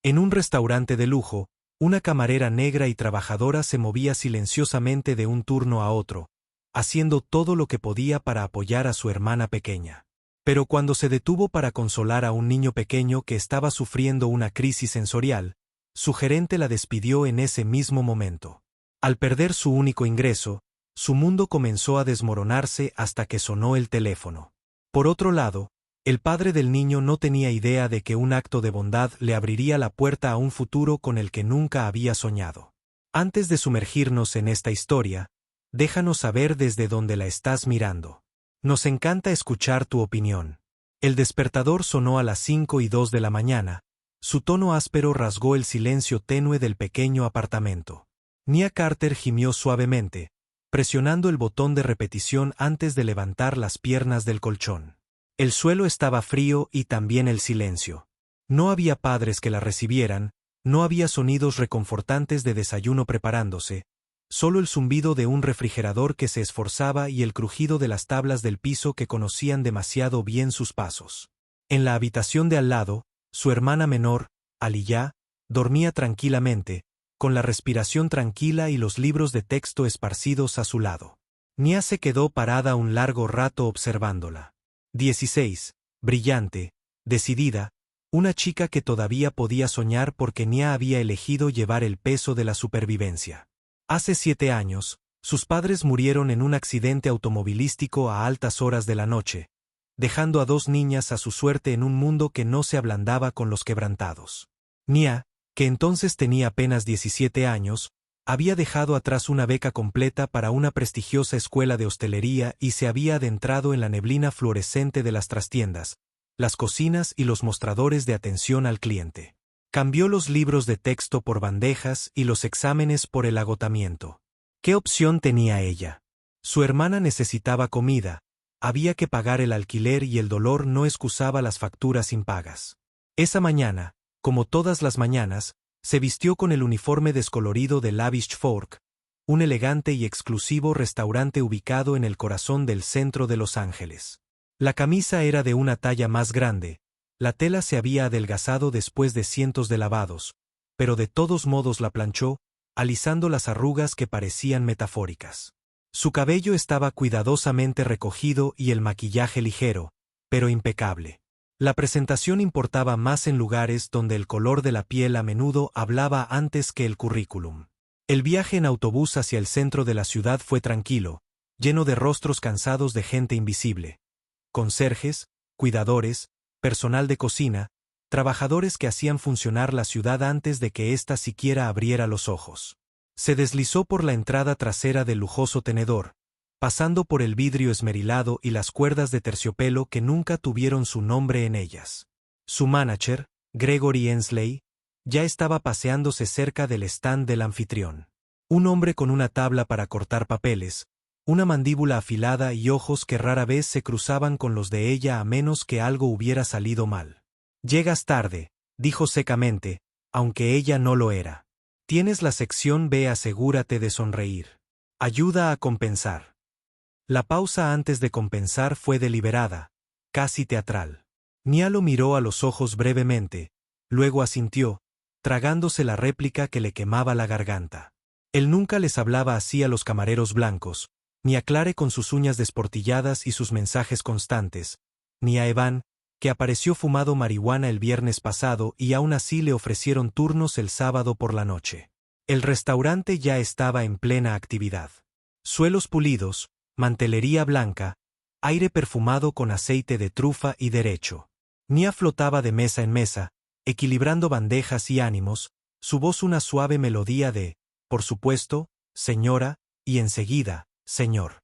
En un restaurante de lujo, una camarera negra y trabajadora se movía silenciosamente de un turno a otro, haciendo todo lo que podía para apoyar a su hermana pequeña. Pero cuando se detuvo para consolar a un niño pequeño que estaba sufriendo una crisis sensorial, su gerente la despidió en ese mismo momento. Al perder su único ingreso, su mundo comenzó a desmoronarse hasta que sonó el teléfono. Por otro lado, el padre del niño no tenía idea de que un acto de bondad le abriría la puerta a un futuro con el que nunca había soñado. Antes de sumergirnos en esta historia, déjanos saber desde dónde la estás mirando. Nos encanta escuchar tu opinión. El despertador sonó a las 5:02 de la mañana. Su tono áspero rasgó el silencio tenue del pequeño apartamento. Nia Carter gimió suavemente, presionando el botón de repetición antes de levantar las piernas del colchón. El suelo estaba frío y también el silencio. No había padres que la recibieran, no había sonidos reconfortantes de desayuno preparándose, solo el zumbido de un refrigerador que se esforzaba y el crujido de las tablas del piso que conocían demasiado bien sus pasos. En la habitación de al lado, su hermana menor, Aliyah, dormía tranquilamente, con la respiración tranquila y los libros de texto esparcidos a su lado. Nia se quedó parada un largo rato observándola. 16, brillante, decidida, una chica que todavía podía soñar porque Nia había elegido llevar el peso de la supervivencia. Hace 7 años, sus padres murieron en un accidente automovilístico a altas horas de la noche, dejando a 2 niñas a su suerte en un mundo que no se ablandaba con los quebrantados. Nia, que entonces tenía apenas 17 años, había dejado atrás una beca completa para una prestigiosa escuela de hostelería y se había adentrado en la neblina fluorescente de las trastiendas, las cocinas y los mostradores de atención al cliente. Cambió los libros de texto por bandejas y los exámenes por el agotamiento. ¿Qué opción tenía ella? Su hermana necesitaba comida, había que pagar el alquiler y el dolor no excusaba las facturas impagas. Esa mañana, como todas las mañanas, se vistió con el uniforme descolorido de Lavish Fork, un elegante y exclusivo restaurante ubicado en el corazón del centro de Los Ángeles. La camisa era de una talla más grande, la tela se había adelgazado después de cientos de lavados, pero de todos modos la planchó, alisando las arrugas que parecían metafóricas. Su cabello estaba cuidadosamente recogido y el maquillaje ligero, pero impecable. La presentación importaba más en lugares donde el color de la piel a menudo hablaba antes que el currículum. El viaje en autobús hacia el centro de la ciudad fue tranquilo, lleno de rostros cansados de gente invisible. Conserjes, cuidadores, personal de cocina, trabajadores que hacían funcionar la ciudad antes de que ésta siquiera abriera los ojos. Se deslizó por la entrada trasera del lujoso tenedor, pasando por el vidrio esmerilado y las cuerdas de terciopelo que nunca tuvieron su nombre en ellas. Su manager, Gregory Ensley, ya estaba paseándose cerca del stand del anfitrión. Un hombre con una tabla para cortar papeles, una mandíbula afilada y ojos que rara vez se cruzaban con los de ella a menos que algo hubiera salido mal. «Llegas tarde», dijo secamente, aunque ella no lo era. «Tienes la sección B, asegúrate de sonreír. Ayuda a compensar». La pausa antes de compensar fue deliberada, casi teatral. Nia lo miró a los ojos brevemente, luego asintió, tragándose la réplica que le quemaba la garganta. Él nunca les hablaba así a los camareros blancos, ni a Clare con sus uñas desportilladas y sus mensajes constantes, ni a Evan, que apareció fumado marihuana el viernes pasado y aún así le ofrecieron turnos el sábado por la noche. El restaurante ya estaba en plena actividad. Suelos pulidos, mantelería blanca, aire perfumado con aceite de trufa y derecho. Nia flotaba de mesa en mesa, equilibrando bandejas y ánimos, su voz una suave melodía de, por supuesto, señora, y enseguida, señor.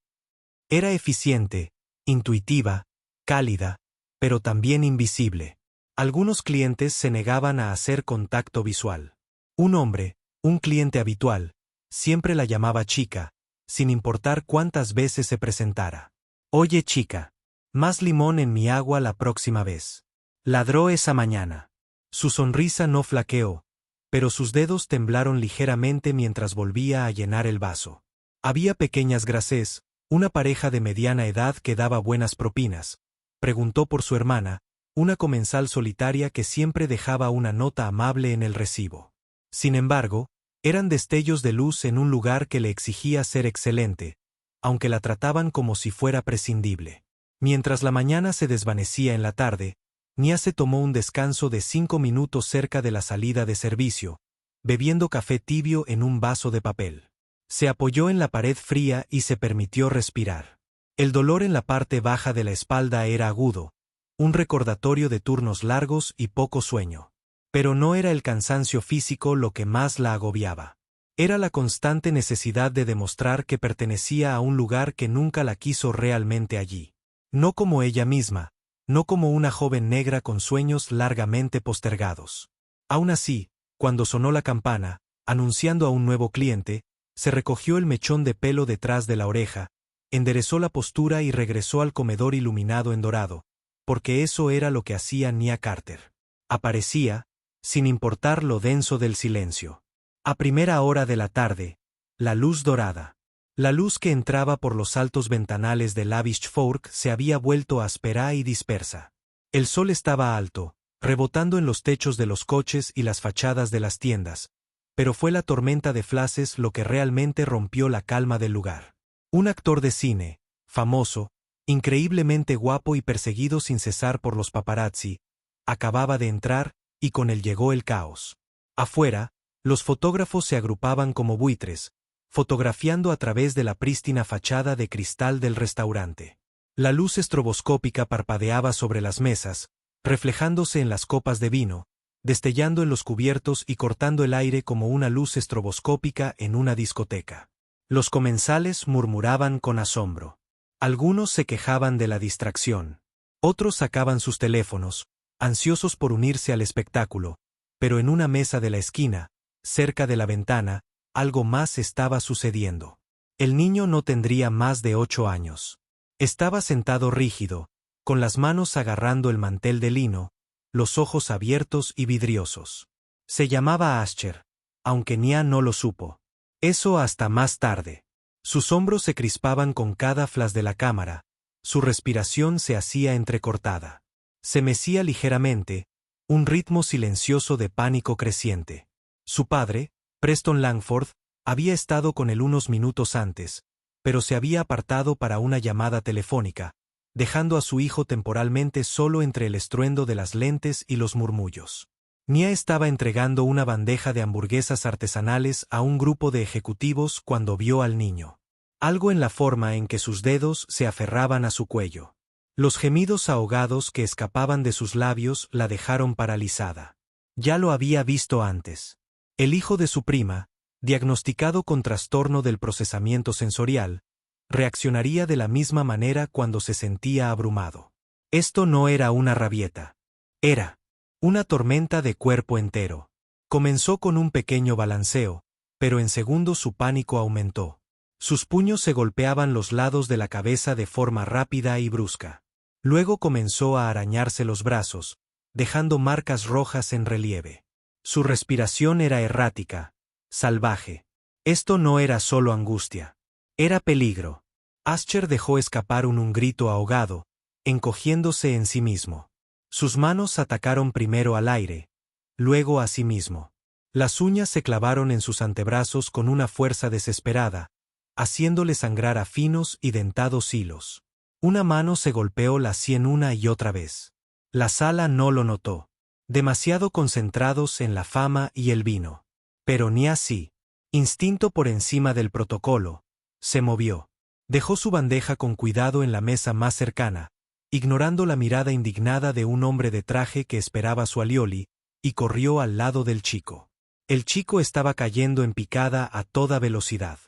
Era eficiente, intuitiva, cálida, pero también invisible. Algunos clientes se negaban a hacer contacto visual. Un hombre, un cliente habitual, siempre la llamaba chica, sin importar cuántas veces se presentara. «Oye, chica, más limón en mi agua la próxima vez», ladró esa mañana. Su sonrisa no flaqueó, pero sus dedos temblaron ligeramente mientras volvía a llenar el vaso. Había pequeñas Grasés, una pareja de mediana edad que daba buenas propinas. Preguntó por su hermana, una comensal solitaria que siempre dejaba una nota amable en el recibo. Sin embargo, eran destellos de luz en un lugar que le exigía ser excelente, aunque la trataban como si fuera prescindible. Mientras la mañana se desvanecía en la tarde, Nia se tomó un descanso de 5 minutos cerca de la salida de servicio, bebiendo café tibio en un vaso de papel. Se apoyó en la pared fría y se permitió respirar. El dolor en la parte baja de la espalda era agudo, un recordatorio de turnos largos y poco sueño. Pero no era el cansancio físico lo que más la agobiaba. Era la constante necesidad de demostrar que pertenecía a un lugar que nunca la quiso realmente allí. No como ella misma, no como una joven negra con sueños largamente postergados. Aún así, cuando sonó la campana, anunciando a un nuevo cliente, se recogió el mechón de pelo detrás de la oreja, enderezó la postura y regresó al comedor iluminado en dorado, porque eso era lo que hacía Nia Carter. Aparecía, sin importar lo denso del silencio. A primera hora de la tarde, la luz dorada. La luz que entraba por los altos ventanales de Lavish Fork se había vuelto áspera y dispersa. El sol estaba alto, rebotando en los techos de los coches y las fachadas de las tiendas, pero fue la tormenta de flashes lo que realmente rompió la calma del lugar. Un actor de cine, famoso, increíblemente guapo y perseguido sin cesar por los paparazzi, acababa de entrar, y con él llegó el caos. Afuera, los fotógrafos se agrupaban como buitres, fotografiando a través de la prístina fachada de cristal del restaurante. La luz estroboscópica parpadeaba sobre las mesas, reflejándose en las copas de vino, destellando en los cubiertos y cortando el aire como una luz estroboscópica en una discoteca. Los comensales murmuraban con asombro. Algunos se quejaban de la distracción. Otros sacaban sus teléfonos, ansiosos por unirse al espectáculo, pero en una mesa de la esquina, cerca de la ventana, algo más estaba sucediendo. El niño no tendría más de 8 años. Estaba sentado rígido, con las manos agarrando el mantel de lino, los ojos abiertos y vidriosos. Se llamaba Asher, aunque Nia no lo supo. Eso hasta más tarde. Sus hombros se crispaban con cada flash de la cámara, su respiración se hacía entrecortada. Se mecía ligeramente, un ritmo silencioso de pánico creciente. Su padre, Preston Langford, había estado con él unos minutos antes, pero se había apartado para una llamada telefónica, dejando a su hijo temporalmente solo entre el estruendo de las lentes y los murmullos. Nia estaba entregando una bandeja de hamburguesas artesanales a un grupo de ejecutivos cuando vio al niño. Algo en la forma en que sus dedos se aferraban a su cuello. Los gemidos ahogados que escapaban de sus labios la dejaron paralizada. Ya lo había visto antes. El hijo de su prima, diagnosticado con trastorno del procesamiento sensorial, reaccionaría de la misma manera cuando se sentía abrumado. Esto no era una rabieta. Era una tormenta de cuerpo entero. Comenzó con un pequeño balanceo, pero en segundos su pánico aumentó. Sus puños se golpeaban los lados de la cabeza de forma rápida y brusca. Luego comenzó a arañarse los brazos, dejando marcas rojas en relieve. Su respiración era errática, salvaje. Esto no era solo angustia. Era peligro. Asher dejó escapar un grito ahogado, encogiéndose en sí mismo. Sus manos atacaron primero al aire, luego a sí mismo. Las uñas se clavaron en sus antebrazos con una fuerza desesperada, haciéndole sangrar a finos y dentados hilos. Una mano se golpeó la sien una y otra vez. La sala no lo notó, demasiado concentrados en la fama y el vino. Pero ni así. Instinto por encima del protocolo, se movió. Dejó su bandeja con cuidado en la mesa más cercana, ignorando la mirada indignada de un hombre de traje que esperaba su alioli, y corrió al lado del chico. El chico estaba cayendo en picada a toda velocidad.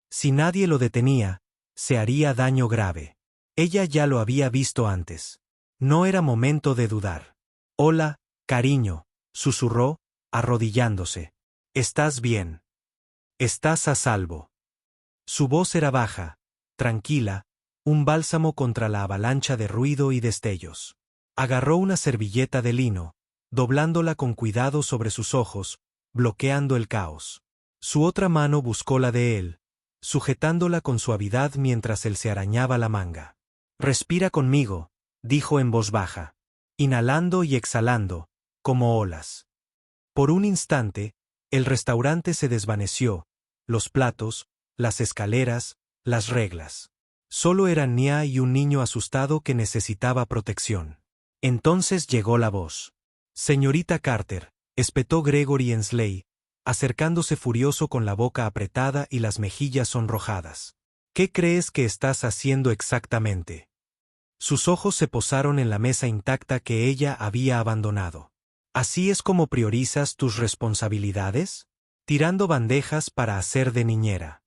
Si nadie lo detenía, se haría daño grave. Ella ya lo había visto antes. No era momento de dudar. «Hola, cariño», susurró, arrodillándose. «¿Estás bien? Estás a salvo». Su voz era baja, tranquila, un bálsamo contra la avalancha de ruido y destellos. Agarró una servilleta de lino, doblándola con cuidado sobre sus ojos, bloqueando el caos. Su otra mano buscó la de él, sujetándola con suavidad mientras él se arañaba la manga. «Respira conmigo», dijo en voz baja. inhalando y exhalando, como olas. Por un instante, el restaurante se desvaneció, los platos, las escaleras, las reglas. Solo eran Nia y un niño asustado que necesitaba protección. Entonces llegó la voz. Señorita Carter, espetó Gregory Ensley, acercándose furioso con la boca apretada y las mejillas sonrojadas. ¿Qué crees que estás haciendo exactamente? Sus ojos se posaron en la mesa intacta que ella había abandonado. ¿Así es como priorizas tus responsabilidades? Tirando bandejas para hacer de niñera.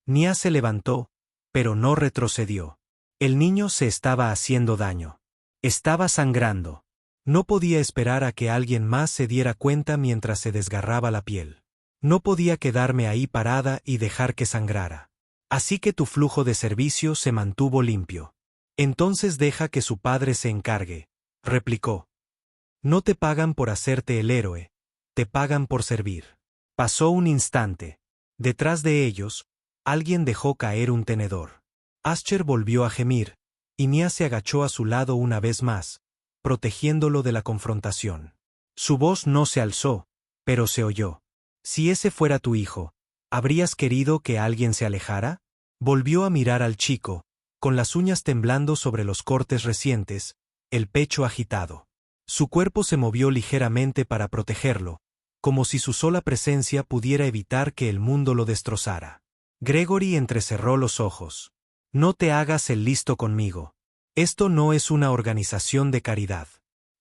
Nia se levantó, pero no retrocedió. El niño se estaba haciendo daño. Estaba sangrando. No podía esperar a que alguien más se diera cuenta mientras se desgarraba la piel. No podía quedarme ahí parada y dejar que sangrara. Así que tu flujo de servicio se mantuvo limpio. Entonces deja que su padre se encargue, replicó. No te pagan por hacerte el héroe, te pagan por servir. Pasó un instante. Detrás de ellos, alguien dejó caer un tenedor. Ascher volvió a gemir, y Nia se agachó a su lado una vez más, protegiéndolo de la confrontación. Su voz no se alzó, pero se oyó. Si ese fuera tu hijo, ¿habrías querido que alguien se alejara? Volvió a mirar al chico, con las uñas temblando sobre los cortes recientes, el pecho agitado. Su cuerpo se movió ligeramente para protegerlo, como si su sola presencia pudiera evitar que el mundo lo destrozara. Gregory entrecerró los ojos. No te hagas el listo conmigo. Esto no es una organización de caridad.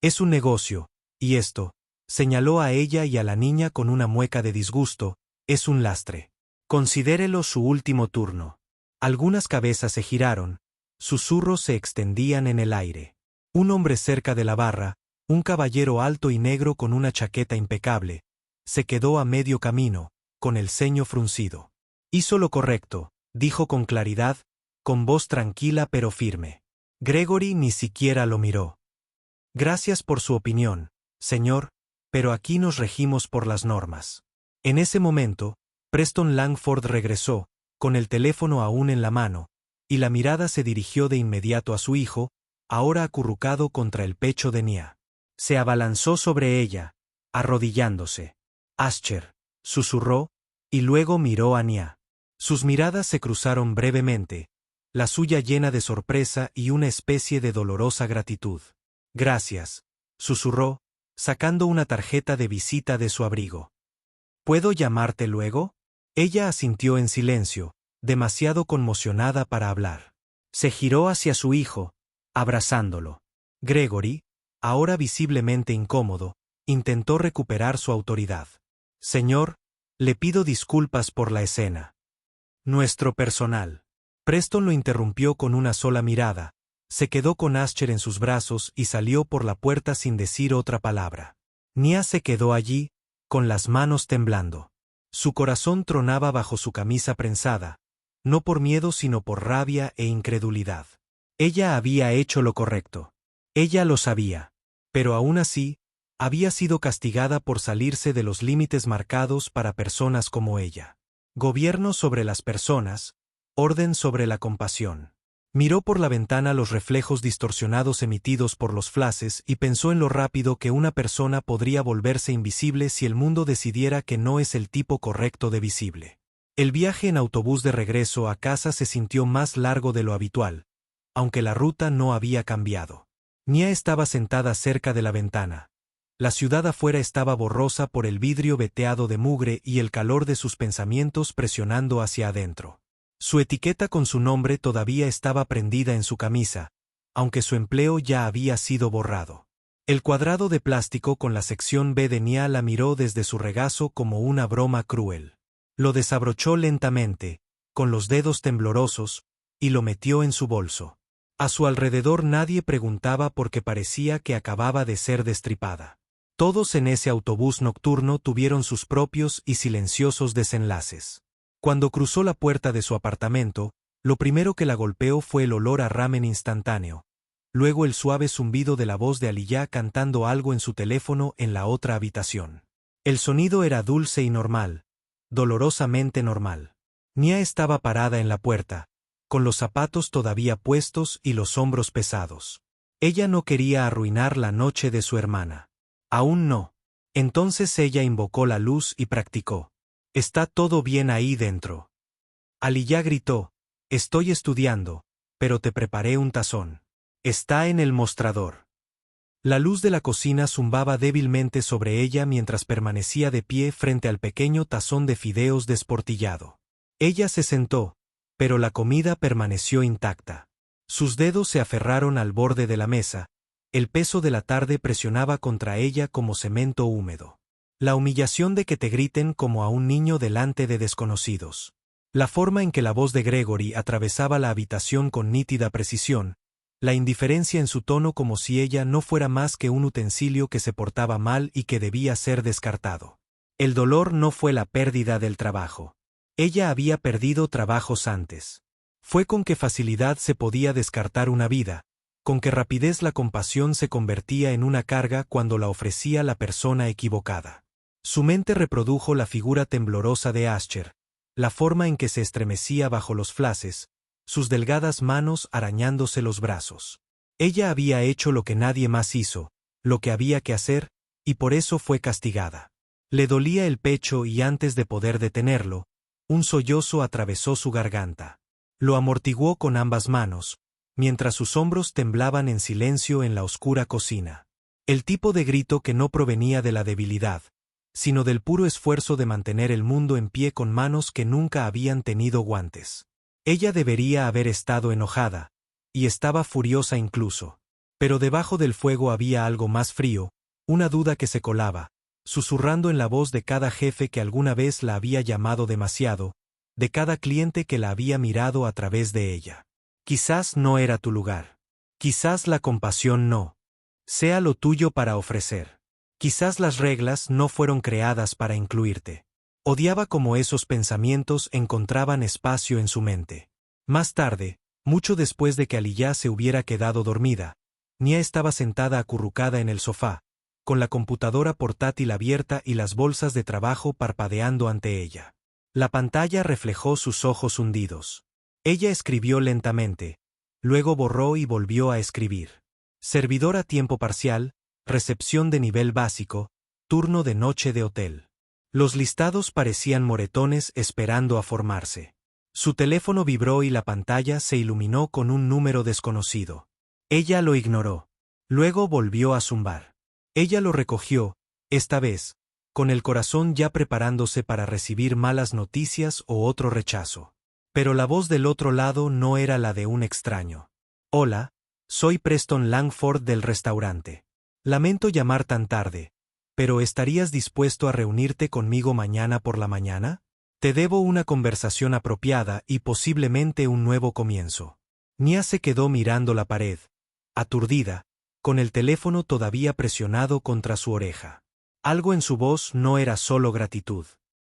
Es un negocio, y esto, señaló a ella y a la niña con una mueca de disgusto, es un lastre. Considérelo su último turno. Algunas cabezas se giraron, susurros se extendían en el aire. Un hombre cerca de la barra, un caballero alto y negro con una chaqueta impecable, se quedó a medio camino, con el ceño fruncido. Hizo lo correcto, dijo con claridad, con voz tranquila pero firme. Gregory ni siquiera lo miró. Gracias por su opinión, señor, pero aquí nos regimos por las normas. En ese momento, Preston Langford regresó, con el teléfono aún en la mano, y la mirada se dirigió de inmediato a su hijo, ahora acurrucado contra el pecho de Nia. Se abalanzó sobre ella, arrodillándose. Ascher, susurró, y luego miró a Nia. Sus miradas se cruzaron brevemente, la suya llena de sorpresa y una especie de dolorosa gratitud. Gracias, susurró, sacando una tarjeta de visita de su abrigo. ¿Puedo llamarte luego? Ella asintió en silencio, demasiado conmocionada para hablar. Se giró hacia su hijo, abrazándolo. Gregory, ahora visiblemente incómodo, intentó recuperar su autoridad. Señor, le pido disculpas por la escena. Nuestro personal. Preston lo interrumpió con una sola mirada, se quedó con Ascher en sus brazos y salió por la puerta sin decir otra palabra. Nia se quedó allí, con las manos temblando. Su corazón tronaba bajo su camisa prensada, no por miedo sino por rabia e incredulidad. Ella había hecho lo correcto. Ella lo sabía. Pero aún así, había sido castigada por salirse de los límites marcados para personas como ella. Gobierno sobre las personas, orden sobre la compasión. Miró por la ventana los reflejos distorsionados emitidos por los flashes y pensó en lo rápido que una persona podría volverse invisible si el mundo decidiera que no es el tipo correcto de visible. El viaje en autobús de regreso a casa se sintió más largo de lo habitual, aunque la ruta no había cambiado. Nia estaba sentada cerca de la ventana. La ciudad afuera estaba borrosa por el vidrio veteado de mugre y el calor de sus pensamientos presionando hacia adentro. Su etiqueta con su nombre todavía estaba prendida en su camisa, aunque su empleo ya había sido borrado. El cuadrado de plástico con la sección B de Nia la miró desde su regazo como una broma cruel. Lo desabrochó lentamente, con los dedos temblorosos, y lo metió en su bolso. A su alrededor nadie preguntaba porque parecía que acababa de ser destripada. Todos en ese autobús nocturno tuvieron sus propios y silenciosos desenlaces. Cuando cruzó la puerta de su apartamento, lo primero que la golpeó fue el olor a ramen instantáneo, luego el suave zumbido de la voz de Aliyah cantando algo en su teléfono en la otra habitación. El sonido era dulce y normal, dolorosamente normal. Nia estaba parada en la puerta, con los zapatos todavía puestos y los hombros pesados. Ella no quería arruinar la noche de su hermana. Aún no. Entonces ella invocó la luz y practicó. «Está todo bien ahí dentro». Aliyah gritó: «Estoy estudiando, pero te preparé un tazón. Está en el mostrador». La luz de la cocina zumbaba débilmente sobre ella mientras permanecía de pie frente al pequeño tazón de fideos desportillado. Ella se sentó, pero la comida permaneció intacta. Sus dedos se aferraron al borde de la mesa, el peso de la tarde presionaba contra ella como cemento húmedo. La humillación de que te griten como a un niño delante de desconocidos. La forma en que la voz de Gregory atravesaba la habitación con nítida precisión, la indiferencia en su tono como si ella no fuera más que un utensilio que se portaba mal y que debía ser descartado. El dolor no fue la pérdida del trabajo. Ella había perdido trabajos antes. Fue con qué facilidad se podía descartar una vida, con qué rapidez la compasión se convertía en una carga cuando la ofrecía la persona equivocada. Su mente reprodujo la figura temblorosa de Asher, la forma en que se estremecía bajo los flashes, sus delgadas manos arañándose los brazos. Ella había hecho lo que nadie más hizo, lo que había que hacer, y por eso fue castigada. Le dolía el pecho y antes de poder detenerlo, un sollozo atravesó su garganta. Lo amortiguó con ambas manos, mientras sus hombros temblaban en silencio en la oscura cocina. El tipo de grito que no provenía de la debilidad, sino del puro esfuerzo de mantener el mundo en pie con manos que nunca habían tenido guantes. Ella debería haber estado enojada, y estaba furiosa incluso. Pero debajo del fuego había algo más frío, una duda que se colaba, susurrando en la voz de cada jefe que alguna vez la había llamado demasiado, de cada cliente que la había mirado a través de ella. Quizás no era tu lugar. Quizás la compasión no sea lo tuyo para ofrecer. Quizás las reglas no fueron creadas para incluirte. Odiaba cómo esos pensamientos encontraban espacio en su mente. Más tarde, mucho después de que Aliyah se hubiera quedado dormida, Nia estaba sentada acurrucada en el sofá, con la computadora portátil abierta y las bolsas de trabajo parpadeando ante ella. La pantalla reflejó sus ojos hundidos. Ella escribió lentamente, luego borró y volvió a escribir. Servidor a tiempo parcial, recepción de nivel básico, turno de noche de hotel. Los listados parecían moretones esperando a formarse. Su teléfono vibró y la pantalla se iluminó con un número desconocido. Ella lo ignoró. Luego volvió a zumbar. Ella lo recogió, esta vez, con el corazón ya preparándose para recibir malas noticias o otro rechazo. Pero la voz del otro lado no era la de un extraño. Hola, soy Preston Langford del restaurante. Lamento llamar tan tarde, pero ¿estarías dispuesto a reunirte conmigo mañana por la mañana? Te debo una conversación apropiada y posiblemente un nuevo comienzo. Nia se quedó mirando la pared, aturdida, con el teléfono todavía presionado contra su oreja. Algo en su voz no era solo gratitud.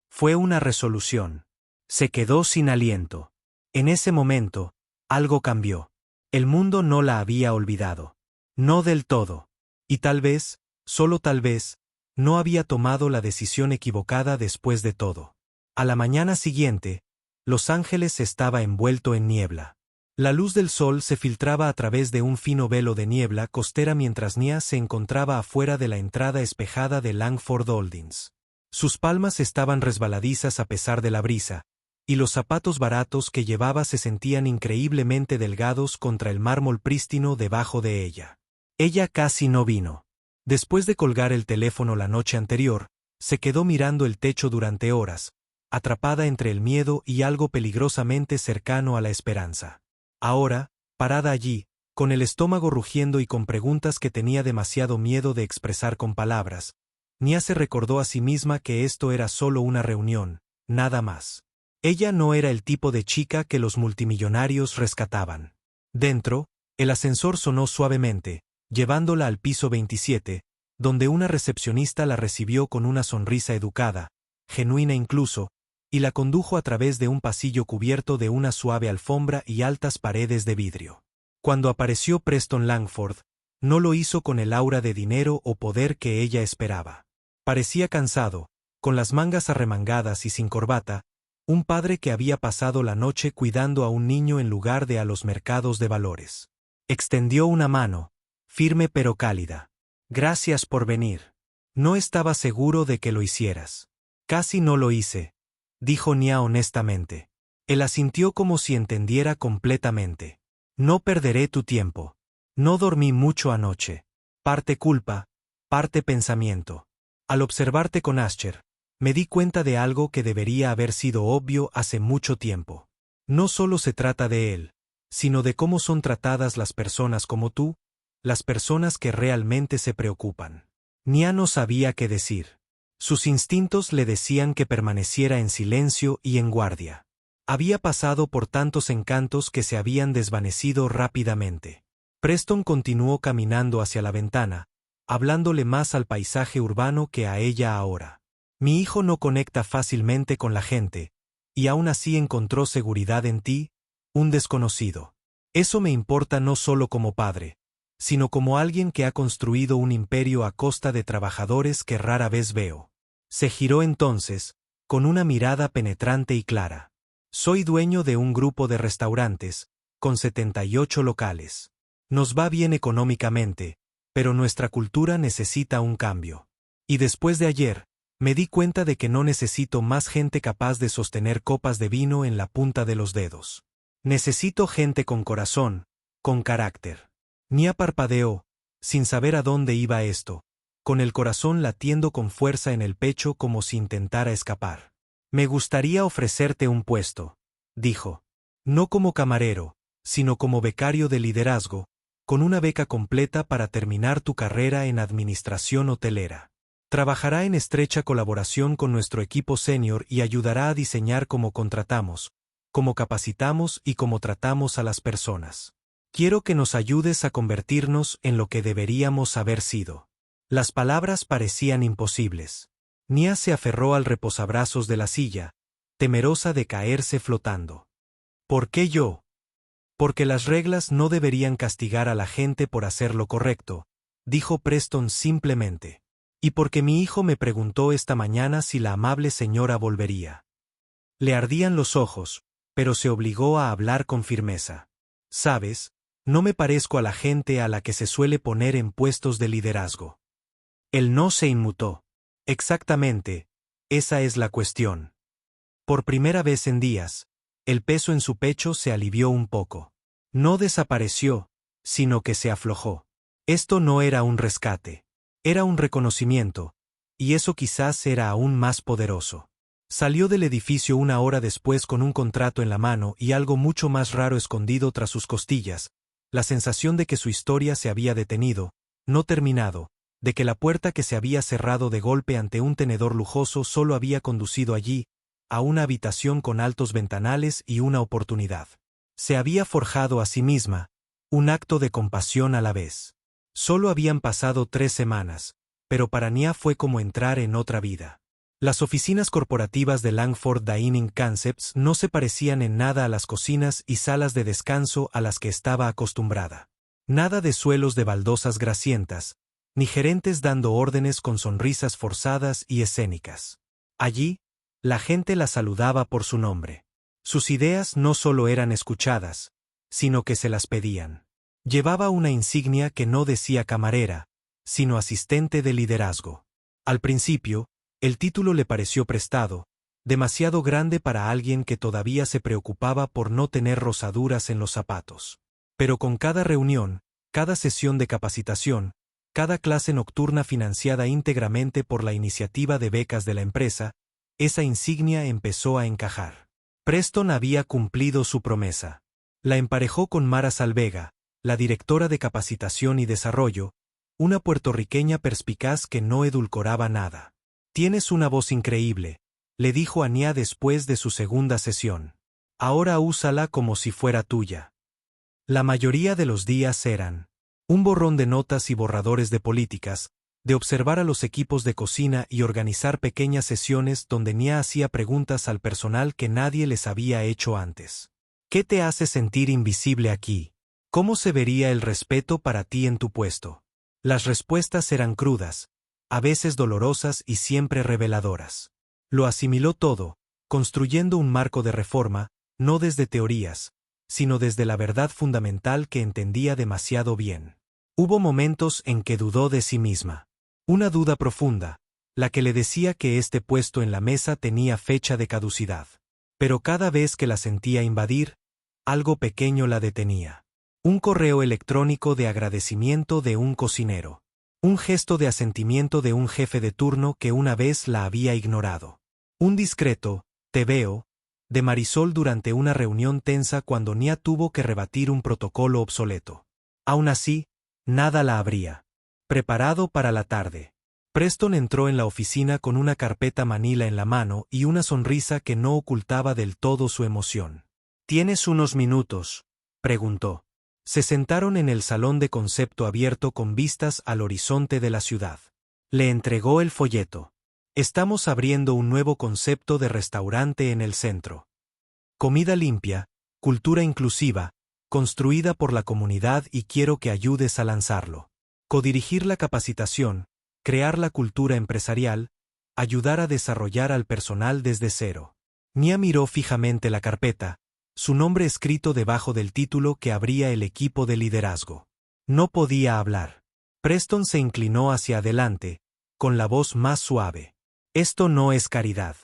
Fue una resolución. Se quedó sin aliento. En ese momento, algo cambió. El mundo no la había olvidado. No del todo. Y tal vez, solo tal vez, no había tomado la decisión equivocada después de todo. A la mañana siguiente, Los Ángeles estaba envuelto en niebla. La luz del sol se filtraba a través de un fino velo de niebla costera mientras Nia se encontraba afuera de la entrada espejada de Langford Holdings. Sus palmas estaban resbaladizas a pesar de la brisa, y los zapatos baratos que llevaba se sentían increíblemente delgados contra el mármol prístino debajo de ella. Ella casi no vino. Después de colgar el teléfono la noche anterior, se quedó mirando el techo durante horas, atrapada entre el miedo y algo peligrosamente cercano a la esperanza. Ahora, parada allí, con el estómago rugiendo y con preguntas que tenía demasiado miedo de expresar con palabras, Nia se recordó a sí misma que esto era solo una reunión, nada más. Ella no era el tipo de chica que los multimillonarios rescataban. Dentro, el ascensor sonó suavemente, llevándola al piso 27, donde una recepcionista la recibió con una sonrisa educada, genuina incluso, y la condujo a través de un pasillo cubierto de una suave alfombra y altas paredes de vidrio. Cuando apareció Preston Langford, no lo hizo con el aura de dinero o poder que ella esperaba. Parecía cansado, con las mangas arremangadas y sin corbata, un padre que había pasado la noche cuidando a un niño en lugar de a los mercados de valores. Extendió una mano, firme pero cálida. Gracias por venir. No estaba seguro de que lo hicieras. Casi no lo hice, dijo Nia honestamente. Él asintió como si entendiera completamente. No perderé tu tiempo. No dormí mucho anoche. Parte culpa, parte pensamiento. Al observarte con Asher, me di cuenta de algo que debería haber sido obvio hace mucho tiempo. No solo se trata de él, sino de cómo son tratadas las personas como tú, las personas que realmente se preocupan. Nia no sabía qué decir. Sus instintos le decían que permaneciera en silencio y en guardia. Había pasado por tantos encantos que se habían desvanecido rápidamente. Preston continuó caminando hacia la ventana, hablándole más al paisaje urbano que a ella ahora. Mi hijo no conecta fácilmente con la gente, y aún así encontró seguridad en ti, un desconocido. Eso me importa no solo como padre, sino como alguien que ha construido un imperio a costa de trabajadores que rara vez veo. Se giró entonces, con una mirada penetrante y clara. Soy dueño de un grupo de restaurantes, con 78 locales. Nos va bien económicamente, pero nuestra cultura necesita un cambio. Y después de ayer, me di cuenta de que no necesito más gente capaz de sostener copas de vino en la punta de los dedos. Necesito gente con corazón, con carácter. Nia parpadeó, sin saber a dónde iba esto, con el corazón latiendo con fuerza en el pecho como si intentara escapar. Me gustaría ofrecerte un puesto, dijo. No como camarero, sino como becario de liderazgo, con una beca completa para terminar tu carrera en administración hotelera. Trabajará en estrecha colaboración con nuestro equipo senior y ayudará a diseñar cómo contratamos, cómo capacitamos y cómo tratamos a las personas. Quiero que nos ayudes a convertirnos en lo que deberíamos haber sido. Las palabras parecían imposibles. Nia se aferró al reposabrazos de la silla, temerosa de caerse flotando. ¿Por qué yo? Porque las reglas no deberían castigar a la gente por hacer lo correcto, dijo Preston simplemente. Y porque mi hijo me preguntó esta mañana si la amable señora volvería. Le ardían los ojos, pero se obligó a hablar con firmeza. ¿Sabes? No me parezco a la gente a la que se suele poner en puestos de liderazgo. Él no se inmutó. Exactamente, esa es la cuestión. Por primera vez en días, el peso en su pecho se alivió un poco. No desapareció, sino que se aflojó. Esto no era un rescate. Era un reconocimiento, y eso quizás era aún más poderoso. Salió del edificio una hora después con un contrato en la mano y algo mucho más raro escondido tras sus costillas, la sensación de que su historia se había detenido, no terminado, de que la puerta que se había cerrado de golpe ante un tenedor lujoso solo había conducido allí, a una habitación con altos ventanales y una oportunidad. Se había forjado a sí misma, un acto de compasión a la vez. Solo habían pasado 3 semanas, pero para Nia fue como entrar en otra vida. Las oficinas corporativas de Langford Dining Concepts no se parecían en nada a las cocinas y salas de descanso a las que estaba acostumbrada. Nada de suelos de baldosas grasientas, ni gerentes dando órdenes con sonrisas forzadas y escénicas. Allí, la gente la saludaba por su nombre. Sus ideas no solo eran escuchadas, sino que se las pedían. Llevaba una insignia que no decía camarera, sino asistente de liderazgo. Al principio, el título le pareció prestado, demasiado grande para alguien que todavía se preocupaba por no tener rosaduras en los zapatos. Pero con cada reunión, cada sesión de capacitación, cada clase nocturna financiada íntegramente por la iniciativa de becas de la empresa, esa insignia empezó a encajar. Preston había cumplido su promesa. La emparejó con Mara Salvega, la directora de capacitación y desarrollo, una puertorriqueña perspicaz que no edulcoraba nada. Tienes una voz increíble, le dijo a Nia después de su segunda sesión. Ahora úsala como si fuera tuya. La mayoría de los días eran un borrón de notas y borradores de políticas, de observar a los equipos de cocina y organizar pequeñas sesiones donde Nia hacía preguntas al personal que nadie les había hecho antes. ¿Qué te hace sentir invisible aquí? ¿Cómo se vería el respeto para ti en tu puesto? Las respuestas eran crudas, a veces dolorosas y siempre reveladoras. Lo asimiló todo, construyendo un marco de reforma, no desde teorías, sino desde la verdad fundamental que entendía demasiado bien. Hubo momentos en que dudó de sí misma. Una duda profunda, la que le decía que este puesto en la mesa tenía fecha de caducidad. Pero cada vez que la sentía invadir, algo pequeño la detenía. Un correo electrónico de agradecimiento de un cocinero. Un gesto de asentimiento de un jefe de turno que una vez la había ignorado. Un discreto, te veo, de Marisol durante una reunión tensa cuando Nia tuvo que rebatir un protocolo obsoleto. Aún así, nada la habría preparado para la tarde. Preston entró en la oficina con una carpeta manila en la mano y una sonrisa que no ocultaba del todo su emoción. ¿Tienes unos minutos?, preguntó. Se sentaron en el salón de concepto abierto con vistas al horizonte de la ciudad. Le entregó el folleto. Estamos abriendo un nuevo concepto de restaurante en el centro. Comida limpia, cultura inclusiva, construida por la comunidad y quiero que ayudes a lanzarlo. Codirigir la capacitación, crear la cultura empresarial, ayudar a desarrollar al personal desde cero. Nia miró fijamente la carpeta, su nombre escrito debajo del título que abría el equipo de liderazgo. No podía hablar. Preston se inclinó hacia adelante, con la voz más suave. Esto no es caridad.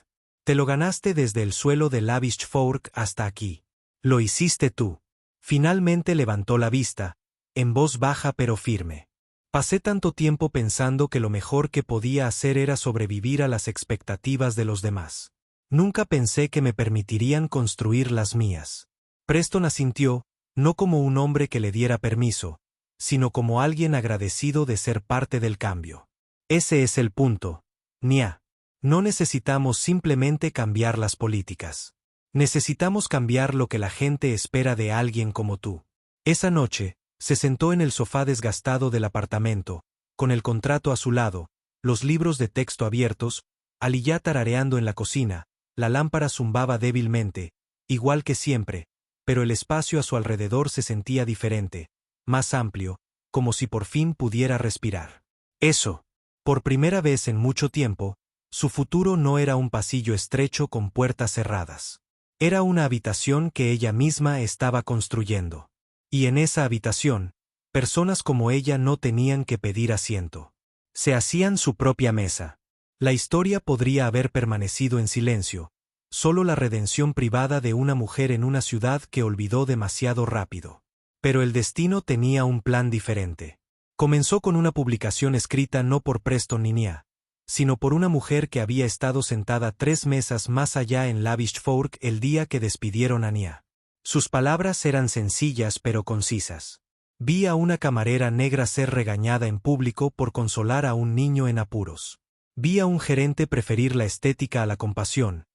Te lo ganaste desde el suelo de Lavish Fork hasta aquí. Lo hiciste tú. Finalmente levantó la vista, en voz baja pero firme. Pasé tanto tiempo pensando que lo mejor que podía hacer era sobrevivir a las expectativas de los demás. Nunca pensé que me permitirían construir las mías. Preston asintió, no como un hombre que le diera permiso, sino como alguien agradecido de ser parte del cambio. Ese es el punto, Nia. No necesitamos simplemente cambiar las políticas. Necesitamos cambiar lo que la gente espera de alguien como tú. Esa noche, se sentó en el sofá desgastado del apartamento, con el contrato a su lado, los libros de texto abiertos, Aliyah tarareando en la cocina, la lámpara zumbaba débilmente, igual que siempre, pero el espacio a su alrededor se sentía diferente, más amplio, como si por fin pudiera respirar. Eso. Por primera vez en mucho tiempo, su futuro no era un pasillo estrecho con puertas cerradas. Era una habitación que ella misma estaba construyendo. Y en esa habitación, personas como ella no tenían que pedir asiento. Se hacían su propia mesa. La historia podría haber permanecido en silencio, solo la redención privada de una mujer en una ciudad que olvidó demasiado rápido. Pero el destino tenía un plan diferente. Comenzó con una publicación escrita no por Preston ni Nia, sino por una mujer que había estado sentada 3 mesas más allá en Lavish Fork el día que despidieron a Nia. Sus palabras eran sencillas pero concisas. Vi a una camarera negra ser regañada en público por consolar a un niño en apuros. Vi a un gerente preferir la estética a la compasión,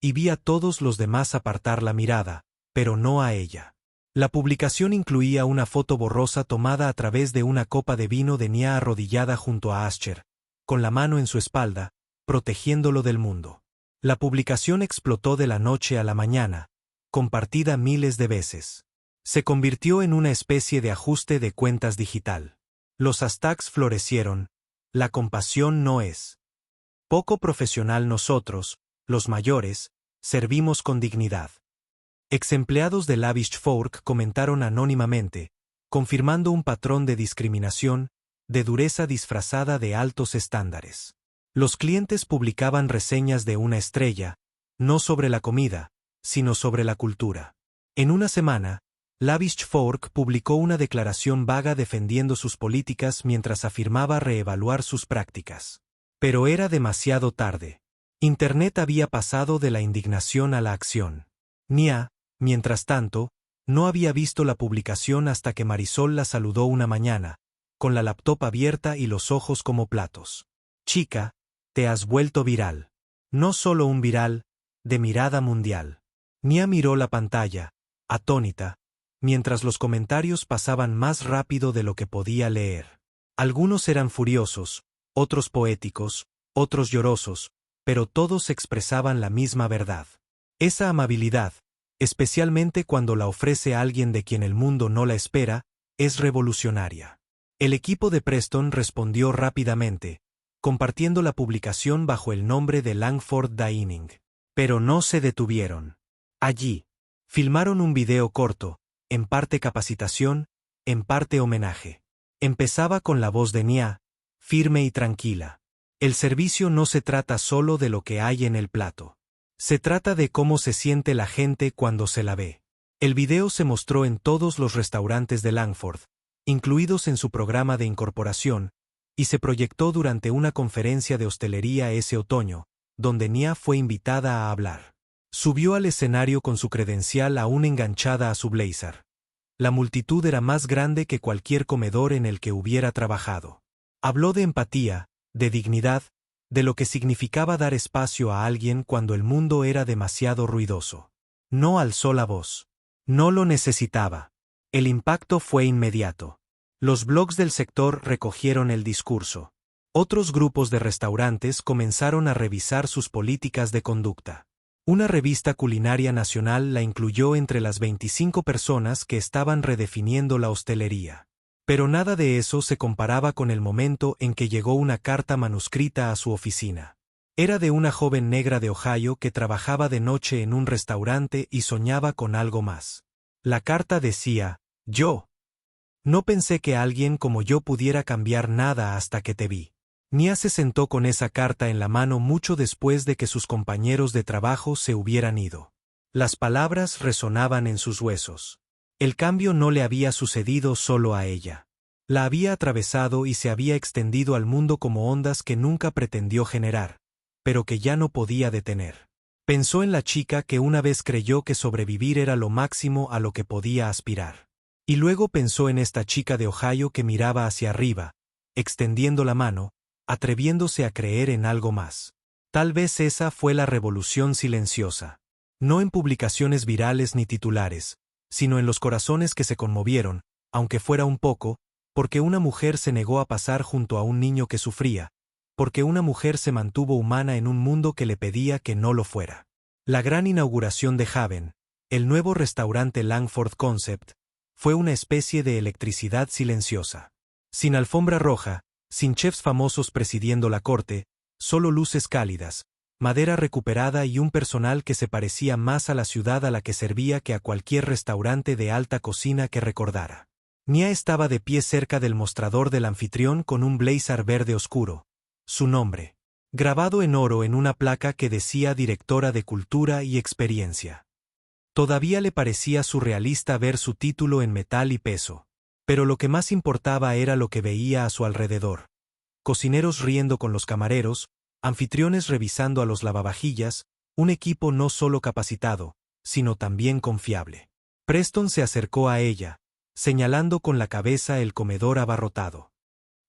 y vi a todos los demás apartar la mirada, pero no a ella. La publicación incluía una foto borrosa tomada a través de una copa de vino de Nia arrodillada junto a Asher, con la mano en su espalda, protegiéndolo del mundo. La publicación explotó de la noche a la mañana, compartida miles de veces. Se convirtió en una especie de ajuste de cuentas digital. Los hashtags florecieron. La compasión no es poco profesional. Nosotros, los mayores, servimos con dignidad. Exempleados de Lavish Fork comentaron anónimamente, confirmando un patrón de discriminación, de dureza disfrazada de altos estándares. Los clientes publicaban reseñas de 1 estrella, no sobre la comida, sino sobre la cultura. En una semana, Lavish Fork publicó una declaración vaga defendiendo sus políticas mientras afirmaba reevaluar sus prácticas. Pero era demasiado tarde. Internet había pasado de la indignación a la acción. Nia, mientras tanto, no había visto la publicación hasta que Marisol la saludó una mañana, con la laptop abierta y los ojos como platos. Chica, te has vuelto viral. No solo un viral, de mirada mundial. Nia miró la pantalla, atónita, mientras los comentarios pasaban más rápido de lo que podía leer. Algunos eran furiosos, otros poéticos, otros llorosos, pero todos expresaban la misma verdad. Esa amabilidad, especialmente cuando la ofrece alguien de quien el mundo no la espera, es revolucionaria. El equipo de Preston respondió rápidamente, compartiendo la publicación bajo el nombre de Langford Dining. Pero no se detuvieron. Allí, filmaron un video corto, en parte capacitación, en parte homenaje. Empezaba con la voz de Nia, firme y tranquila. El servicio no se trata solo de lo que hay en el plato. Se trata de cómo se siente la gente cuando se la ve. El video se mostró en todos los restaurantes de Langford, incluidos en su programa de incorporación, y se proyectó durante una conferencia de hostelería ese otoño, donde Nia fue invitada a hablar. Subió al escenario con su credencial aún enganchada a su blazer. La multitud era más grande que cualquier comedor en el que hubiera trabajado. Habló de empatía, de dignidad, de lo que significaba dar espacio a alguien cuando el mundo era demasiado ruidoso. No alzó la voz. No lo necesitaba. El impacto fue inmediato. Los blogs del sector recogieron el discurso. Otros grupos de restaurantes comenzaron a revisar sus políticas de conducta. Una revista culinaria nacional la incluyó entre las 25 personas que estaban redefiniendo la hostelería. Pero nada de eso se comparaba con el momento en que llegó una carta manuscrita a su oficina. Era de una joven negra de Ohio que trabajaba de noche en un restaurante y soñaba con algo más. La carta decía: yo no pensé que alguien como yo pudiera cambiar nada hasta que te vi. Nia se sentó con esa carta en la mano mucho después de que sus compañeros de trabajo se hubieran ido. Las palabras resonaban en sus huesos. El cambio no le había sucedido solo a ella. La había atravesado y se había extendido al mundo como ondas que nunca pretendió generar, pero que ya no podía detener. Pensó en la chica que una vez creyó que sobrevivir era lo máximo a lo que podía aspirar. Y luego pensó en esta chica de Ohio que miraba hacia arriba, extendiendo la mano, atreviéndose a creer en algo más. Tal vez esa fue la revolución silenciosa. No en publicaciones virales ni titulares, sino en los corazones que se conmovieron, aunque fuera un poco, porque una mujer se negó a pasar junto a un niño que sufría, porque una mujer se mantuvo humana en un mundo que le pedía que no lo fuera. La gran inauguración de Haven, el nuevo restaurante Langford Concept, fue una especie de electricidad silenciosa. Sin alfombra roja, sin chefs famosos presidiendo la corte, solo luces cálidas, madera recuperada y un personal que se parecía más a la ciudad a la que servía que a cualquier restaurante de alta cocina que recordara. Nia estaba de pie cerca del mostrador del anfitrión con un blazer verde oscuro. Su nombre, grabado en oro en una placa que decía Directora de Cultura y Experiencia. Todavía le parecía surrealista ver su título en metal y peso. Pero lo que más importaba era lo que veía a su alrededor. Cocineros riendo con los camareros, anfitriones revisando a los lavavajillas, un equipo no solo capacitado, sino también confiable. Preston se acercó a ella, señalando con la cabeza el comedor abarrotado.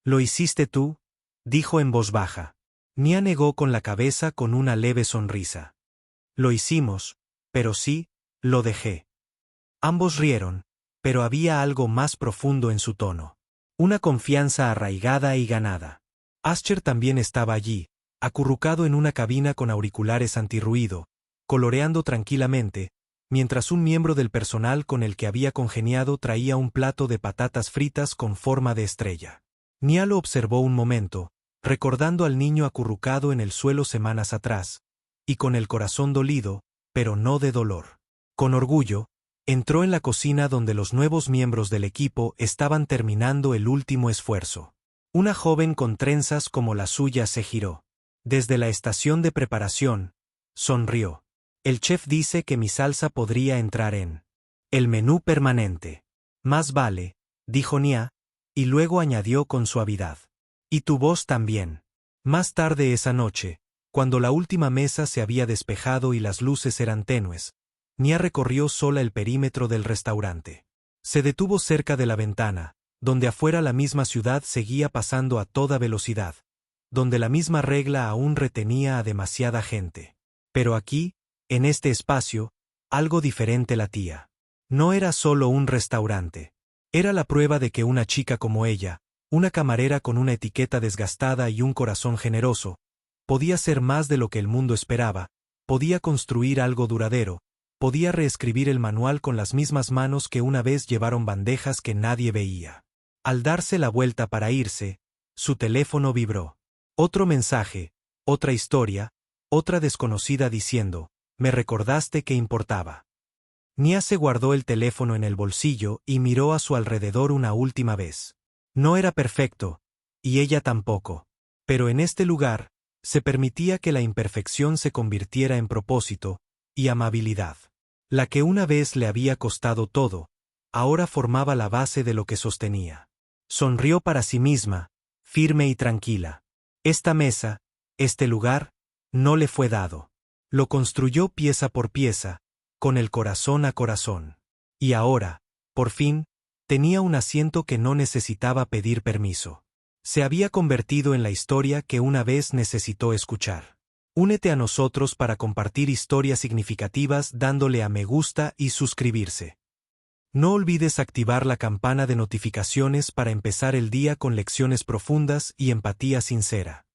«¿Lo hiciste tú?», dijo en voz baja. Nia negó con la cabeza con una leve sonrisa. «Lo hicimos, pero sí, lo dejé». Ambos rieron, pero había algo más profundo en su tono. Una confianza arraigada y ganada. Asher también estaba allí, acurrucado en una cabina con auriculares antirruido, coloreando tranquilamente, mientras un miembro del personal con el que había congeniado traía un plato de patatas fritas con forma de estrella. Nia lo observó un momento, recordando al niño acurrucado en el suelo semanas atrás, y con el corazón dolido, pero no de dolor. Con orgullo, entró en la cocina donde los nuevos miembros del equipo estaban terminando el último esfuerzo. Una joven con trenzas como la suya se giró. Desde la estación de preparación, sonrió. «El chef dice que mi salsa podría entrar en el menú permanente». «Más vale», dijo Nia, y luego añadió con suavidad. «Y tu voz también». Más tarde esa noche, cuando la última mesa se había despejado y las luces eran tenues, Nia recorrió sola el perímetro del restaurante. Se detuvo cerca de la ventana, donde afuera la misma ciudad seguía pasando a toda velocidad, donde la misma regla aún retenía a demasiada gente. Pero aquí, en este espacio, algo diferente latía. No era solo un restaurante. Era la prueba de que una chica como ella, una camarera con una etiqueta desgastada y un corazón generoso, podía ser más de lo que el mundo esperaba, podía construir algo duradero, podía reescribir el manual con las mismas manos que una vez llevaron bandejas que nadie veía. Al darse la vuelta para irse, su teléfono vibró. Otro mensaje, otra historia, otra desconocida diciendo: «Me recordaste que importaba». Nia se guardó el teléfono en el bolsillo y miró a su alrededor una última vez. No era perfecto, y ella tampoco. Pero en este lugar, se permitía que la imperfección se convirtiera en propósito y amabilidad. La que una vez le había costado todo, ahora formaba la base de lo que sostenía. Sonrió para sí misma, firme y tranquila. Esta mesa, este lugar, no le fue dado. Lo construyó pieza por pieza, con el corazón a corazón. Y ahora, por fin, tenía un asiento que no necesitaba pedir permiso. Se había convertido en la historia que una vez necesitó escuchar. Únete a nosotros para compartir historias significativas dándole a me gusta y suscribirse. No olvides activar la campana de notificaciones para empezar el día con lecciones profundas y empatía sincera.